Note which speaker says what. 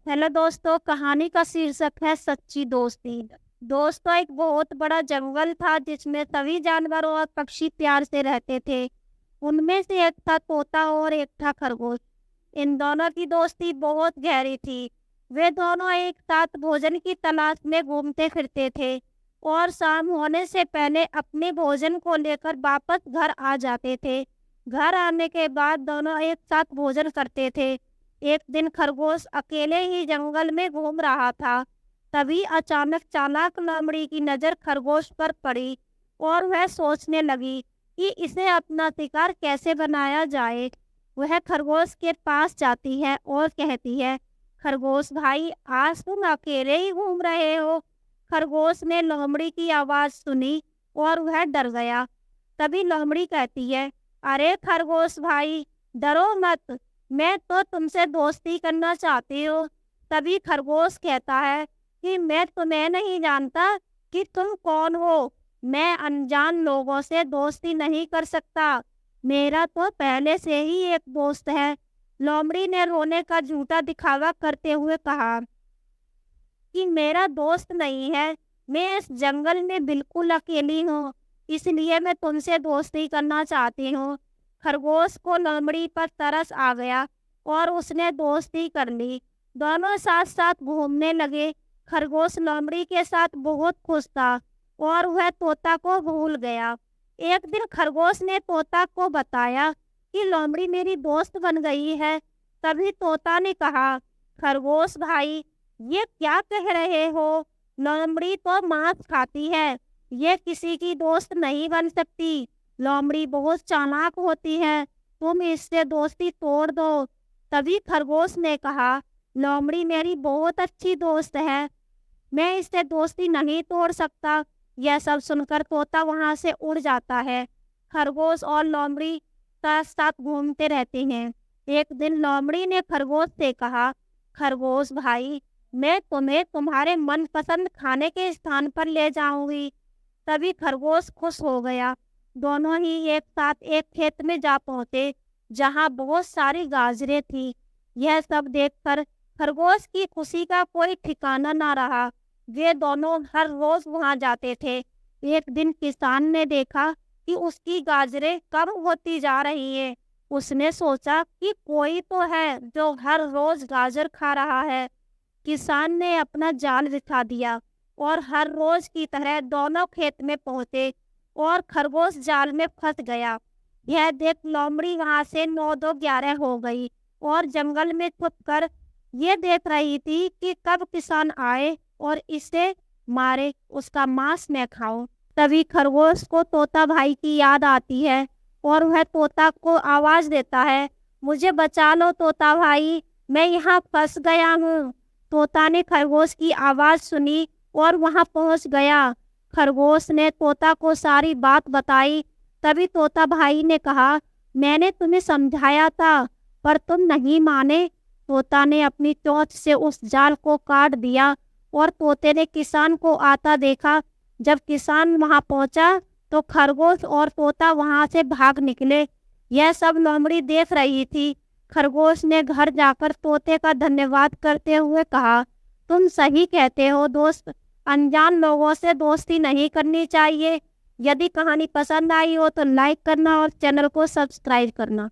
Speaker 1: Hello दोस्तों, कहानी का शीर्षक है सच्ची दोस्ती। दोस्तों, एक बहुत बड़ा जंगल था जिसमें सभी जानवर और पक्षी प्यार से रहते थे। उनमें से एक था तोता और एक था खरगोश। इन दोनों की दोस्ती बहुत गहरी थी। वे दोनों एक साथ भोजन की तलाश में घूमते फिरते थे और शाम होने से पहले अपने भोजन को लेकर वापस घर आ जाते थे। घर आने के बाद दोनों एक साथ भोजन करते थे। एक दिन खरगोश अकेले ही जंगल में घूम रहा था। तभी अचानक चालाक लोमड़ी की नजर खरगोश पर पड़ी और वह सोचने लगी कि इसे अपना शिकार कैसे बनाया जाए। वह खरगोश के पास जाती है और कहती है, खरगोश भाई, आज तुम अकेले ही घूम रहे हो। खरगोश ने लोमड़ी की आवाज सुनी और वह डर गया। तभी लोमड़ी कहती है, अरे खरगोश भाई, डरो मत, मैं तो तुमसे दोस्ती करना चाहती हूँ। तभी खरगोश कहता है कि मैं तुम्हें नहीं जानता कि तुम कौन हो। मैं अनजान लोगों से दोस्ती नहीं कर सकता। मेरा तो पहले से ही एक दोस्त है। लोमड़ी ने रोने का झूठा दिखावा करते हुए कहा कि मेरा दोस्त नहीं है। मैं इस जंगल में बिल्कुल अकेली हूँ, इसलिए मैं तुमसे दोस्ती करना चाहती हूँ। खरगोश को लोमड़ी पर तरस आ गया और उसने दोस्ती कर ली। दोनों साथ साथ घूमने लगे। खरगोश लोमड़ी के साथ बहुत खुश था और वह तोता को भूल गया। एक दिन खरगोश ने तोता को बताया कि लोमड़ी मेरी दोस्त बन गई है। तभी तोता ने कहा, खरगोश भाई, ये क्या कह रहे हो? लोमड़ी तो मांस खाती है, ये किसी की दोस्त नहीं बन सकती। लोमड़ी बहुत चालाक होती है, तुम इससे दोस्ती तोड़ दो। तभी खरगोश ने कहा, लोमड़ी मेरी बहुत अच्छी दोस्त है, मैं इससे दोस्ती नहीं तोड़ सकता। यह सब सुनकर तोता वहां से उड़ जाता है। खरगोश और लोमड़ी साथ साथ घूमते रहते हैं। एक दिन लोमड़ी ने खरगोश से कहा, खरगोश भाई, मैं तुम्हें तुम्हारे मनपसंद खाने के स्थान पर ले जाऊंगी। तभी खरगोश खुश हो गया। दोनों ही एक साथ एक खेत में जा पहुंचे जहां बहुत सारी गाजरें थी। यह सब देखकर खरगोश की खुशी का कोई ठिकाना ना रहा। वे दोनों हर रोज वहां जाते थे। एक दिन किसान ने देखा कि उसकी गाजरें कम होती जा रही है। उसने सोचा कि कोई तो है जो हर रोज गाजर खा रहा है। किसान ने अपना जाल बिछा दिया और हर रोज की तरह दोनों खेत में पहुंचे और खरगोश जाल में फंस गया। यह देख लोमड़ी वहां से 9-2-11 हो गई और जंगल में छुपकर ये देख रही थी कि कब किसान आए और इसे मारे, उसका मांस मैं खाऊं। तभी खरगोश को तोता भाई की याद आती है और वह तोता को आवाज देता है, मुझे बचा लो तोता भाई, मैं यहाँ फंस गया हूँ। तोता ने खरगोश की आवाज सुनी और वहां पहुंच गया। खरगोश ने तोता को सारी बात बताई। तभी तोता भाई ने कहा, मैंने तुम्हें समझाया था पर तुम नहीं माने। तोता ने अपनी चोंच से उस जाल को काट दिया और तोते ने किसान को आता देखा। जब किसान वहां पहुंचा तो खरगोश और तोता वहां से भाग निकले। यह सब लोमड़ी देख रही थी। खरगोश ने घर जाकर तोते का धन्यवाद करते हुए कहा, तुम सही कहते हो दोस्त, अनजान लोगों से दोस्ती नहीं करनी चाहिए। यदि कहानी पसंद आई हो तो लाइक करना और चैनल को सब्सक्राइब करना।